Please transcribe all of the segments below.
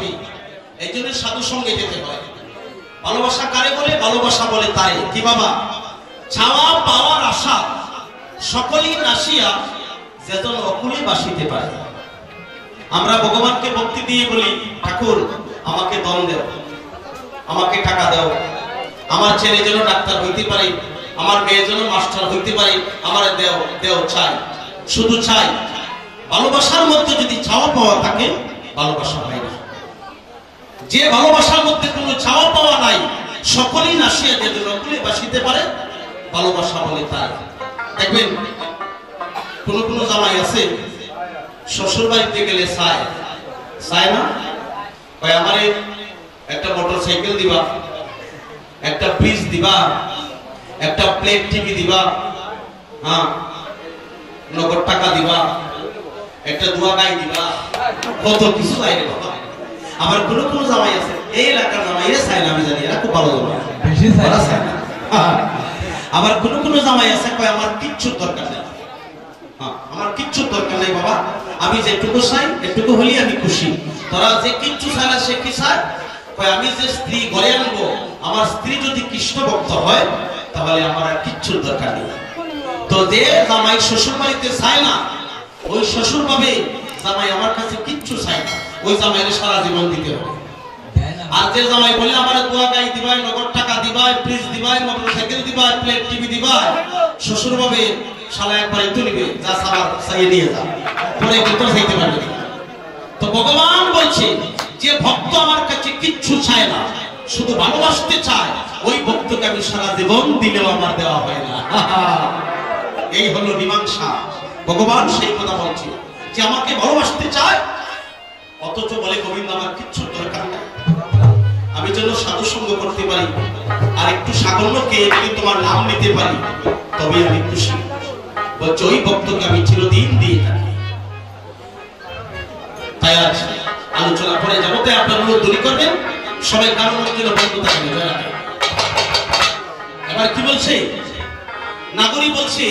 পাবি, এই জন্য সাধু সঙ্গে যেতে হয়। ভালোবাসা কারে বলে? ভালোবাসা বলে তাই কি বাবা, চাওয়া পাওয়ার আশা সকলেই নাসিয়া যেজন অকুলে বাসিতে পারে। আমরা ভগবানকে ভক্তি দিয়ে বলি, ঠাকুর আমাকে দম দেও, আমাকে টাকা দাও, আমার ছেলে যেন ডাক্তার হইতে পারে, আমার মেয়ে যেন মাস্টার হইতে পারে, আমার দেও দেও, চাই, শুধু চাই। ভালোবাসার মধ্যে যদি চাওয়া পাওয়া থাকে ভালোবাসা হয় না। যে ভালোবাসার মধ্যে কোনো চাওয়া পাওয়া নাই, সকলেই নাসিয়া যেজন অকুলে বাসিতে পারে, ভালোবাসা বলে তাই। দেখবেন কোন কোন জামাই আছে শ্বশুর বাড়িতে গেলে চায়, চায় না, ভাই আমারে একটা মোটর সাইকেল দিবা, একটা ফ্রিজ দিবা, একটা প্লেট টিভি দিবা, হ্যাঁ নগদ টাকা দিবা, একটা দোয়া গাই দিবা, কত কিছু চাই রে বাবা। আবার কোন কোন জামাই আছে এই এলাকার জামাই এরা চায় না, আমি জানি এরা খুব ভালো জামাই, বেশি চায় না। আবার কোন কোন জামাই আছে কয় আমার কিচ্ছু দরকার নেই, আমার কিচ্ছু দরকার নেই বাবা, আমি যেটুকু চাই এটুকু হলেই আমি খুশি। তোরা যে কিচ্ছু চায় না সে কি চায়? কয় আমি যে স্ত্রী ঘরে আনবো, আমার স্ত্রী যদি কৃষ্ণ ভক্ত হয় তাহলে আমার আর কিচ্ছুর দরকার নেই। তো যে জামাই শ্বশুর বাড়িতে চায় না, ওই শ্বশুর ভাবে জামাই আমার কাছে কিচ্ছু চায় না, ওই জামাইয়ের সারা জীবন দিতে হবে। আর যে জামাই বলে আমার দোয়া গাই দিবাই, নগদ টাকা দিবাই, ফ্রিজ দিবাই, মোটর সাইকেল দিবাই, প্লেট টিভি দিবাই, শ্বশুর ভাবে শালা একবার একটু নিবে, যা সারা চাইয়ে নিয়ে যা, পরে কিন্তু চাইতে পারবে না। তো ভগবান বলছে যে ভক্ত আমার কাছে কিচ্ছু চায় না, শুধু ভালোবাসতে চায়, ওই ভক্তকে আমি সারা জীবন দিলেও আমার দেওয়া হয় না। এই হলো মীমাংসা। ভগবান সেই কথা বলছে যে আমাকে ভালোবাসতে চায়, অথচ বলে গোবিন্দ আমার কিচ্ছু দরকার নেই, আমি যেন সাধু সঙ্গ করতে পারি আর একটু সাগরকে যদি তোমার নাম নিতে পারি তবে আমি খুশি। বলছে ওই ভক্তকে আমি চিরদিন দিয়ে থাকি। তাই আজ আলোচনা করে যাবো, তাই আপনারা দূরী করবেন, সবাই কারোর মধ্যে বন্ধু থাকবে। এবার কি বলছে নাগরী? বলছে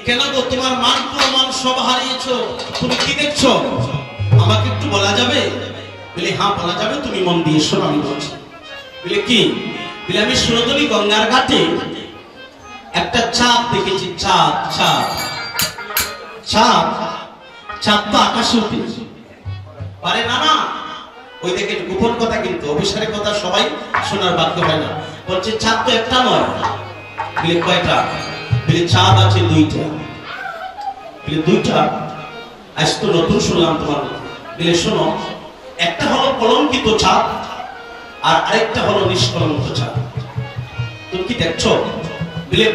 কেন গো তোমার মান প্রমাণ সব হারিয়েছো, তুমি কি দেখছো আমাকে একটু বলা যাবে? বলে হ্যাঁ বলা যাবে, তুমি মন দিয়ে শোনো আমি বলছি। বলে কি? বলে আমি সুরতলী গঙ্গার ঘাটে একটা চাঁদ দেখেছি, চাঁদ চাঁদ চাঁদ চাঁদ তো আকাশে উঠে পারে না, না ওই দেখে গোপন কথা, কিন্তু অভিসারের কথা সবাই শোনার বাধ্য হয় না। বলছে চাঁদ তো একটা নয়। বলে কয়টা? বলে চাঁদ আছে দুইটা। বলে দুইটা? আজ তো নতুন শুনলাম তোমার। বলে শোনো, একটা হলো কলঙ্কিত চাঁদ আর আরেকটা হলো নিষ্কলঙ্কিত চাঁদ। তুমি কি দেখছো? বলে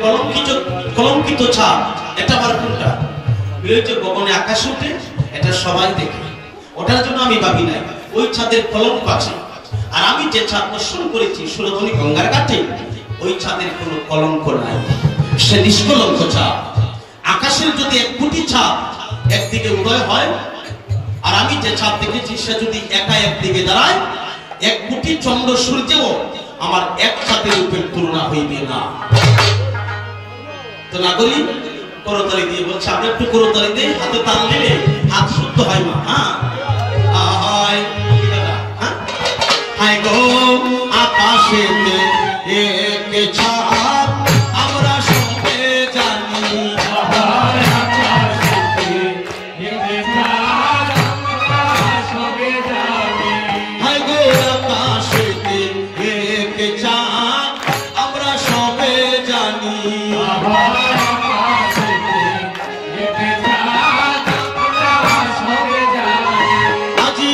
কলঙ্কিত চাঁদ এটা আবার কোনটা? বলে যে গগনে আকাশ উঠে, এটা সবাই দেখে, ওটার জন্য আমি ভাবি নাই, ওই ছাদের কলঙ্ক আছে। আর আমি যে ছাদ দর্শন করেছি সুরধনী গঙ্গার ঘাটে, ওই ছাদের কোনো কলঙ্ক নাই, সে নিষ্কলঙ্ক ছাদ। আকাশের যদি 1 কোটি ছাদ একদিকে উদয় হয়, আর আমি যে ছাদ দেখেছি সে যদি একা একদিকে দাঁড়ায়, 1 কোটি চন্দ্র সূর্যও আমার এক ছাদের উপর তুলনা হইবে না। তো নাগরী করতালি দিয়ে বলছে আমি একটু করতালি দিয়ে হাতে তাল দিলে হাত শুদ্ধ হয় মা। হ্যাঁ হায় গো আকাশেতে এক ছাদ আমরা সবে জানি, হায় গো আকাশেতে এক ছাদ আমরা সবে জানি। আজি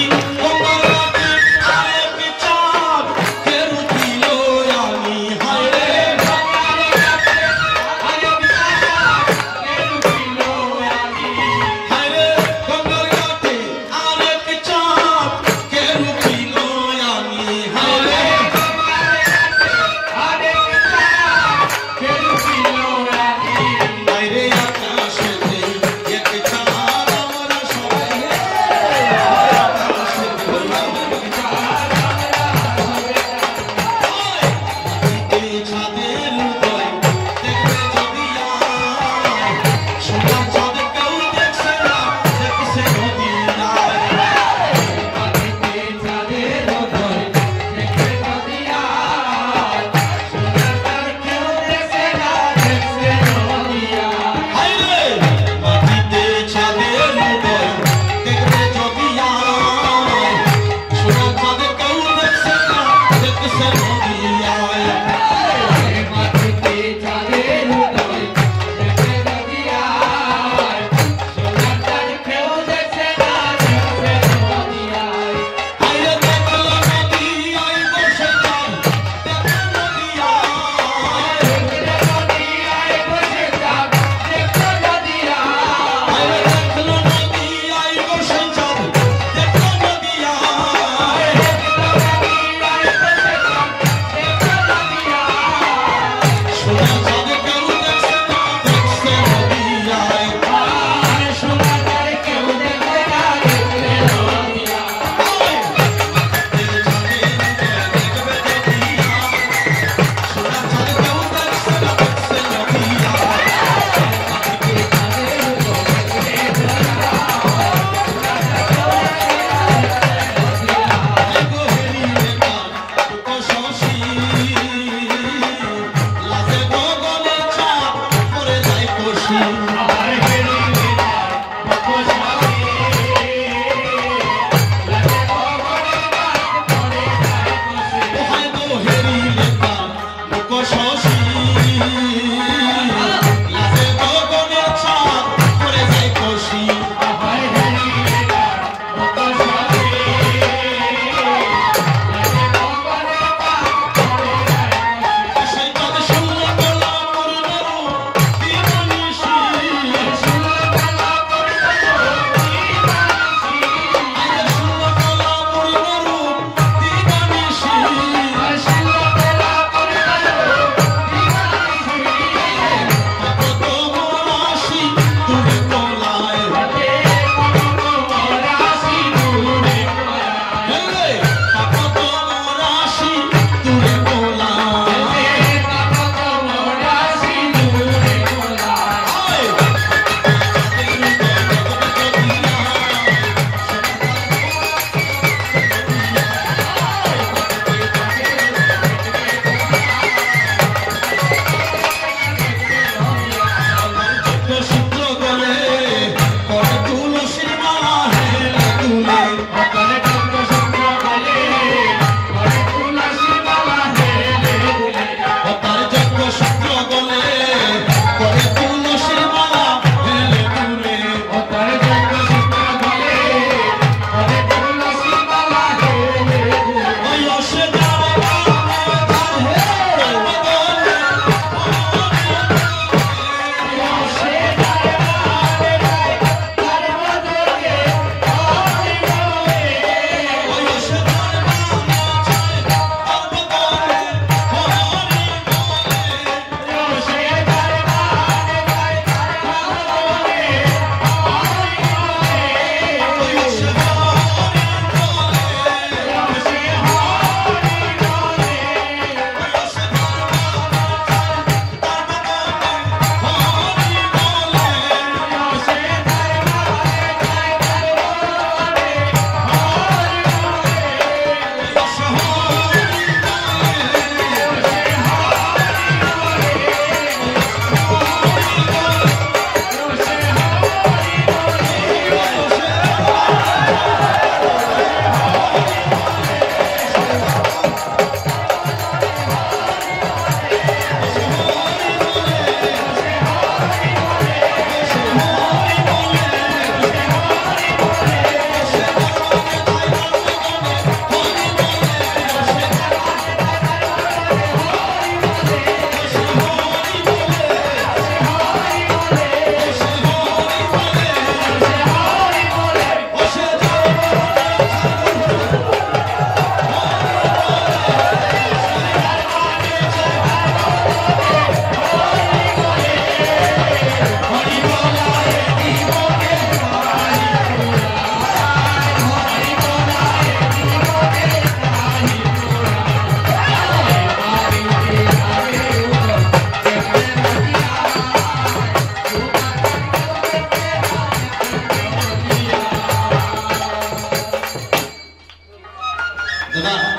দাদা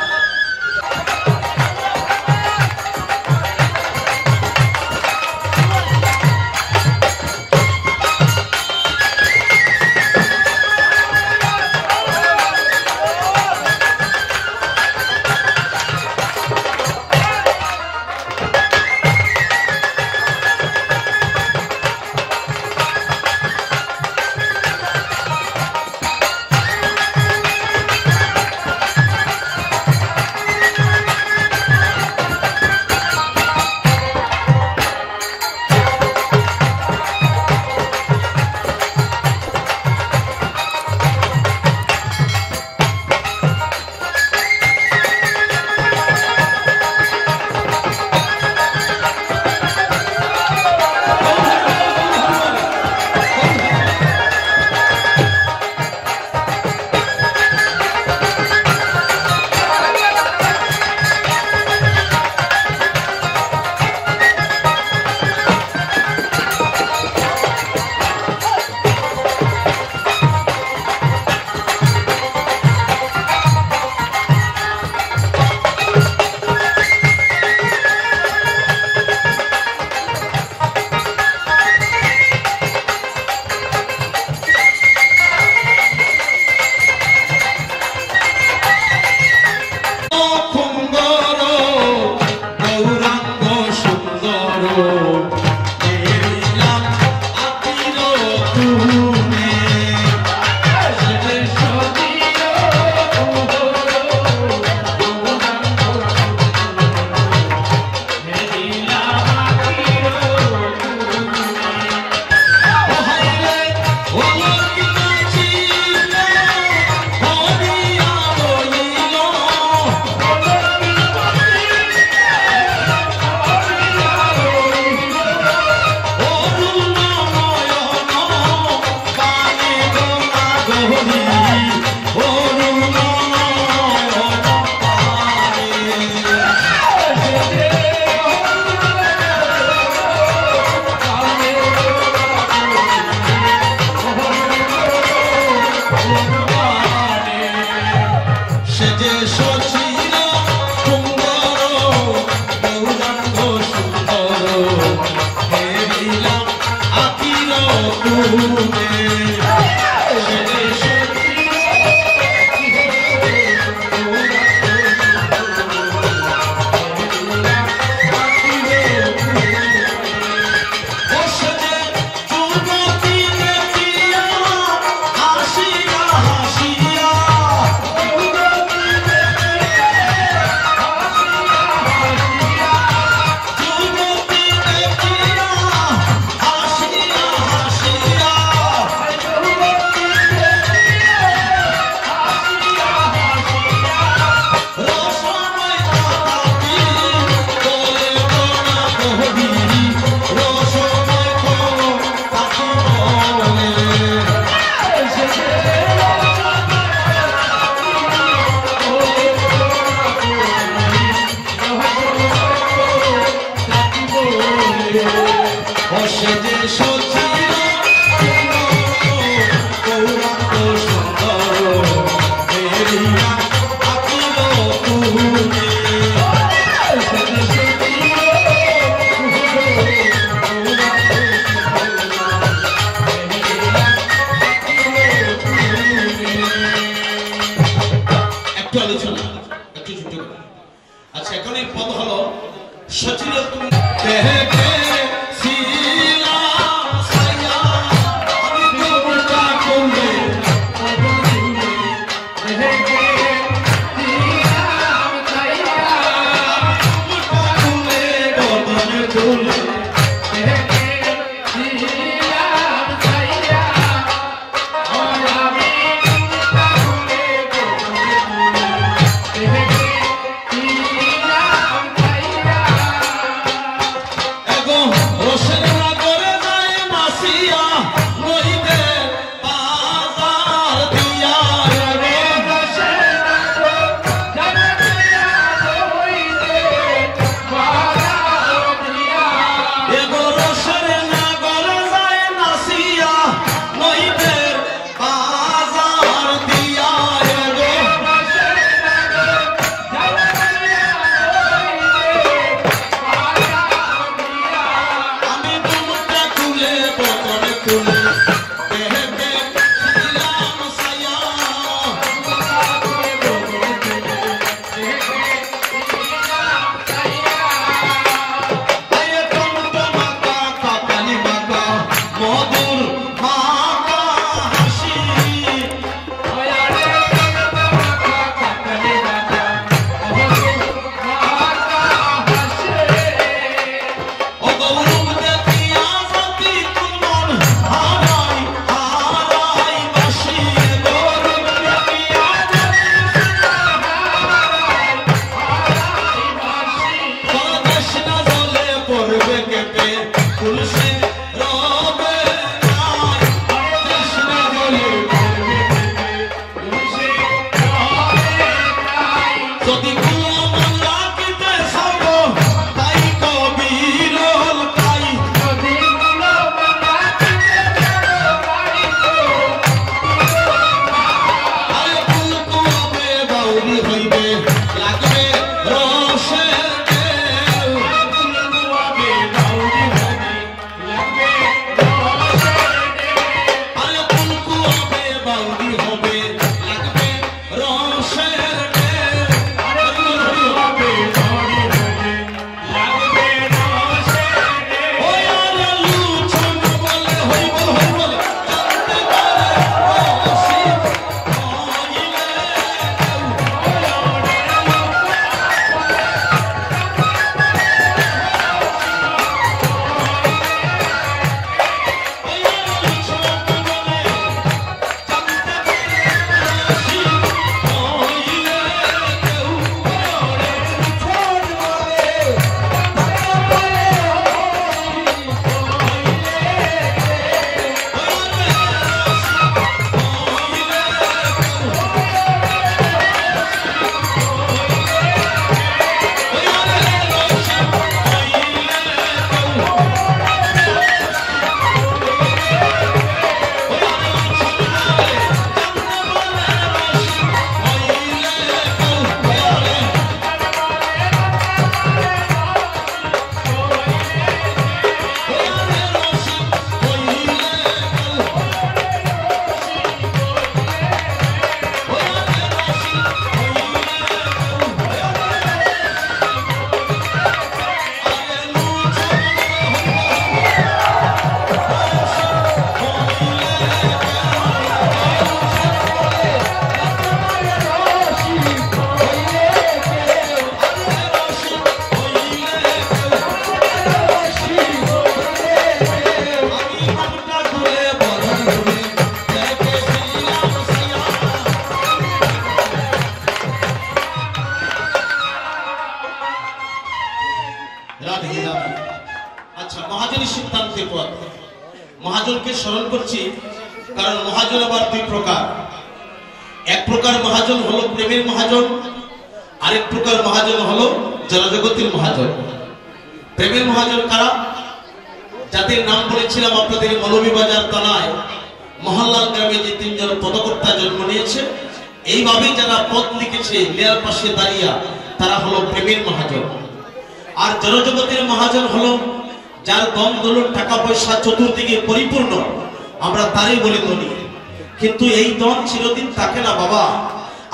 Roshana যদি লাগিতে সব তাই কবির কাই যদি বাউরি হইবে লাগবে রসের ঢেউ আরে ফুলকু হবে বাউরি হবে লাগবে রসের ঢেউ আরে ফুলকু হবে বাউরি হবে লাগবে রসের ঢেউ ওই আরে লুছন বলে হই বল জানতে পারে রসি আচ্ছা মহাজনের সিদ্ধান্তের পর মহাজনকে স্মরণ করছি, কারণ মহাজন আবার দুই প্রকার। এক প্রকার মহাজন হলো প্রেমের মহাজন, আরেক প্রকার মহাজন হলো জনজগতের মহাজন। প্রেমের মহাজন কারা? যাদের নাম বলেছিলাম আপনাদের মৌলভীবাজার থানায় মহল্লাল গ্রামে যে তিনজন পদকর্তা জন্ম নিয়েছে, এইভাবেই যারা পদ লিখেছে লেয়ার পাশে দাঁড়িয়ে, তারা হলো প্রেমের মহাজন। আর জনজগতের মহাজন হলো যার দম দৌলত টাকা পয়সা চতুর্দিকে পরিপূর্ণ, আমরা তারই বলি ধনী। কিন্তু এই দম চিরদিন থাকে না বাবা।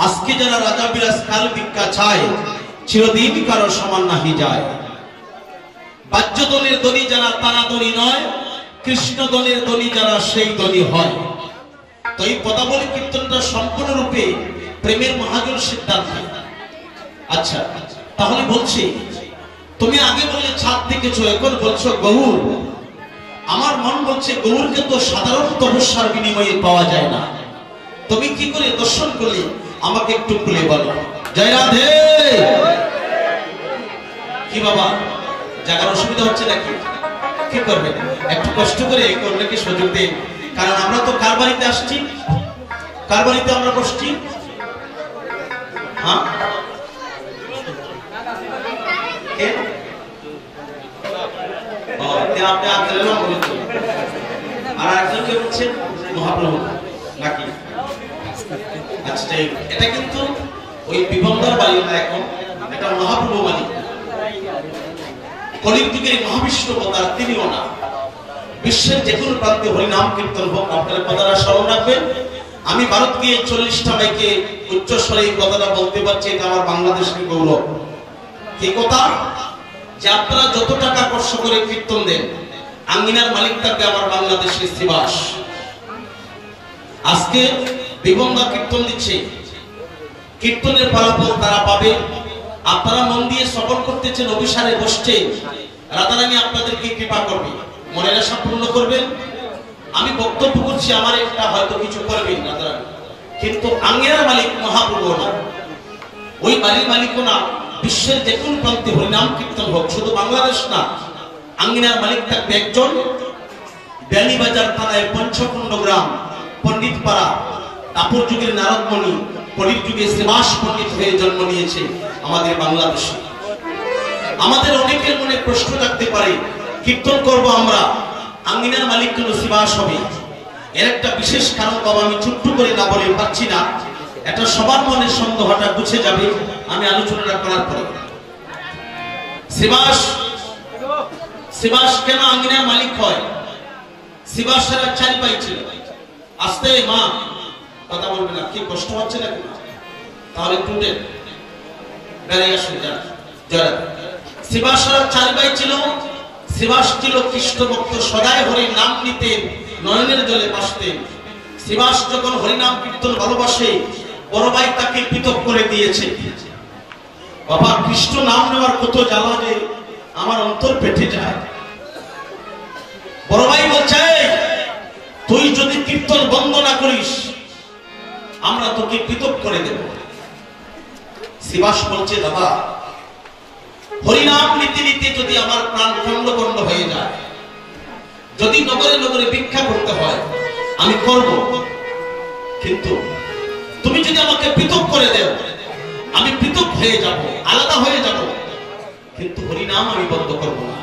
আজকে যারা রাজা বিরাজ কাল ভিক্ষা চায়, চিরদিন কারো সমান নাহি যায়। বাহ্য দলের ধনী যারা তারা ধনী নয়, কৃষ্ণ দলের ধনী যারা সেই ধনী হয়। তো এই পদাবলী কীর্তনটা সম্পূর্ণরূপে প্রেমের মহাজন সিদ্ধান্ত। আচ্ছা তাহলে বলছি, তুমি আগে বললে ছাদ দেখেছো, এখন বলছো গৌর। আমার মন বলছে গৌরকে তো সাধারণ তপস্যার বিনিময়ে পাওয়া যায় না। তুমি কি করে দর্শন করলে আমাকে একটু খুলে বলো। জয় রাধে। কি বাবা জাগার অসুবিধা হচ্ছে নাকি? কি করবে? একটু কষ্ট করে অন্যকে সুযোগ দেন, কারণ আমরা তো কার বাড়িতে আসছি, কার বাড়িতে আমরা বসছি? হ্যাঁ আপনি আপনার নাম বলেন, আর একজনকে বলছেন মহাপ্রভু নাকি? আচ্ছা যাই, এটা কিন্তু ওই বিবন্দার বাড়ি না, এখন এটা মহাপ্রভু বাড়ি। কলির যুগের মহাবিষ্ণু অবতার তিনিও না। বিশ্বের যে কোনো প্রান্তে হরিনাম কীর্তন হোক, আপনারা কথাটা স্মরণ রাখবেন। আমি ভারতকে 40টা মাইকে উচ্চস্বরে এই কথাটা বলতে পারছি, এটা আমার বাংলাদেশের গৌরব। কি কথা? যে আপনারা যত টাকা খরচ করে কীর্তন দেন, আঙ্গিনার মালিক থাকবে আমার বাংলাদেশের শ্রীবাস। আজকে বিবন্দা কীর্তন দিচ্ছে, কীর্তনের ফলাফল তারা পাবে। আপনারা মন দিয়ে শ্রবণ করতেছেন, অভিসারে বসছে, রাধারানী আপনাদেরকে কৃপা করবে, মনের আশা পূর্ণ করবেন। আমি বক্তব্য করছি, আমার একটা হয়তো কিছু করবেন রাধারানী, কিন্তু আঙ্গিনার মালিক মহাপ্রভু না, ওই বাড়ির মালিকও না। বিশ্বের যে কোন প্রান্তে হরিনাম কীর্তন হোক, শুধু বাংলাদেশ না, আঙ্গিনার মালিক থাকবে একজন। বেলিবাজার থানায় পঞ্চকুণ্ড গ্রাম, পণ্ডিতপাড়া, দাপুর যুগের নারদমণি কলির যুগে শ্রীবাস পণ্ডিত হয়ে জন্ম নিয়েছে আমাদের বাংলাদেশে। আমাদের অনেকের মনে প্রশ্ন থাকতে পারে, কীর্তন করব আমরা, আঙ্গিনার মালিক কেন শ্রীবাস হবে? এর একটা বিশেষ কারণ বাবা আমি ছোট্ট করে না বলে পারছি না, এটা সবার মনের সন্দেহটা বুঝে যাবে আমি আলোচনাটা করার পরে। শ্রীবাস কেন আঙ্গিনার মালিক হয়? শ্রীবাসের 4 ভাই ছিল। আস্তে মা কথা বলবে না, কি কষ্ট হচ্ছে নাকি? তাহলে টুটে বেরিয়ে আসুন। শ্রীবাসের 4 ভাই ছিল। শ্রীবাস ছিল কৃষ্ণ ভক্ত, সদাই হরি নাম নিতেন, নয়নের জলে ভাসতেন। শ্রীবাস যখন হরিনাম কীর্তন ভালোবাসে, বড় ভাই তাকে পৃথক করে দিয়েছে। বাবা কৃষ্ণ নাম নেওয়ার কত জ্বালা যে আমার অন্তর পেটে যায়। বড় ভাই বলছে, তুই যদি কীর্তন বন্ধ না করিস আমরা তোকে পৃথক করে দেব। শ্রীবাস বলছে, দাদা হরিনাম নীতি নীতি যদি আমার প্রাণ খন্ড হয়ে যায়, যদি নগরে নগরে ভিক্ষা করতে হয় আমি করব, কিন্তু তুমি যদি আমাকে পৃথক করে দেও আমি পৃথক হয়ে যাব, আলাদা হয়ে যাব, কিন্তু হরিনাম আমি বন্ধ করব না,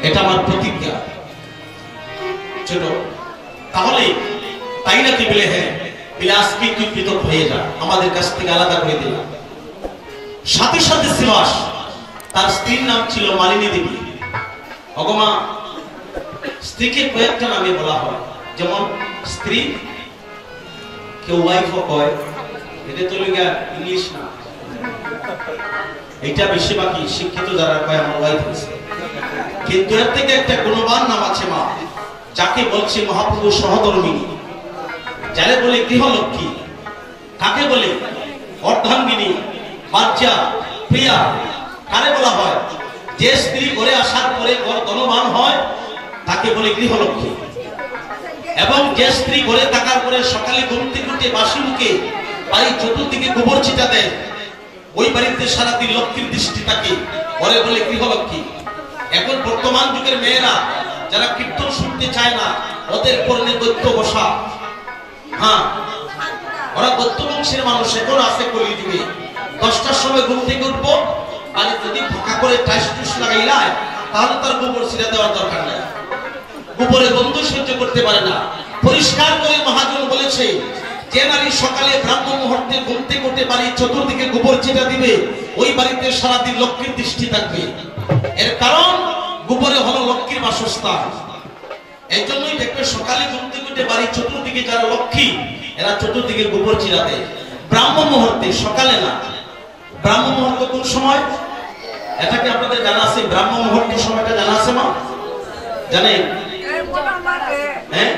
এটা আমার প্রতিজ্ঞা। চলো তাহলে তাই নাকি বলে, হ্যাঁ বিলাসকে তুই পৃথক হয়ে যা, আমাদের কাছ থেকে আলাদা করে দিলাম। সাথে সাথে শ্রীবাস, তার স্ত্রীর নাম ছিল মালিনী দেবী। অগমা স্ত্রীকে কয়েকটা নামে বলা হয়, যেমন স্ত্রী, কেউ ওয়াইফও কয়, এটা তো ইংলিশ না, এটা বেশিরভাগই শিক্ষিত যারা কয় আমার ওয়াইফ হয়েছে। কিন্তু এর থেকে একটা গুণবান নাম আছে মা, যাকে বলছে মহাপ্রভু সহধর্মিনী, যারে বলে গৃহলক্ষ্মী। কাকে বলে? অর্ধাঙ্গিনী, বাচ্চা, প্রিয়া। কারে বলা হয়? যে স্ত্রী ঘরে আসার পরে ঘর ধনবান হয় তাকে বলে গৃহলক্ষ্মী। এবং যে স্ত্রী ঘরে থাকার পরে সকালে ঘুম থেকে উঠে বাসি মুখে বাড়ির চতুর্দিকে গোবর ছিটা দেয়, ওই বাড়িতে সারাদিন লক্ষ্মীর দৃষ্টি থাকে, ঘরে বলে গৃহলক্ষ্মী। এখন বর্তমান যুগের মেয়েরা যারা কীর্তন শুনতে চায় না, ওদের পরনে দৈত্য বসা। হ্যাঁ, ওরা দৈত্য বংশের মানুষ এখন আছে কলি যুগে। 10টার সময় ঘুম থেকে উঠবো, আর যদি ফাঁকা করে টাইস টুস লাগাইলায় তাহলে তার গোবর ছিটা দেওয়ার দরকার নাই, গোবরে গন্ধ সহ্য করতে পারে না। পরিষ্কার করে মহাজন বলেছে, যে নারী সকালে ব্রাহ্ম মুহূর্তে ঘুম থেকে উঠে বাড়ির চতুর্দিকে গোবর ছিটা দিবে, ওই বাড়িতে সারাদিন লক্ষ্মীর দৃষ্টি থাকবে। এর কারণ গোবরে হলো লক্ষ্মীর বাসস্থান। এই জন্যই দেখবে সকালে ঘুম থেকে উঠে বাড়ির চতুর্দিকে যারা লক্ষ্মী, এরা চতুর্দিকে গোবর ছিটা দেয় ব্রাহ্ম মুহূর্তে, সকালে না। ব্রাহ্ম মুহূর্ত কোন সময়? এটা কি আপনাদের জানা আছে? ব্রাহ্ম মুহূর্তের সময়টা জানা আছে মা? জানেন? হ্যাঁ,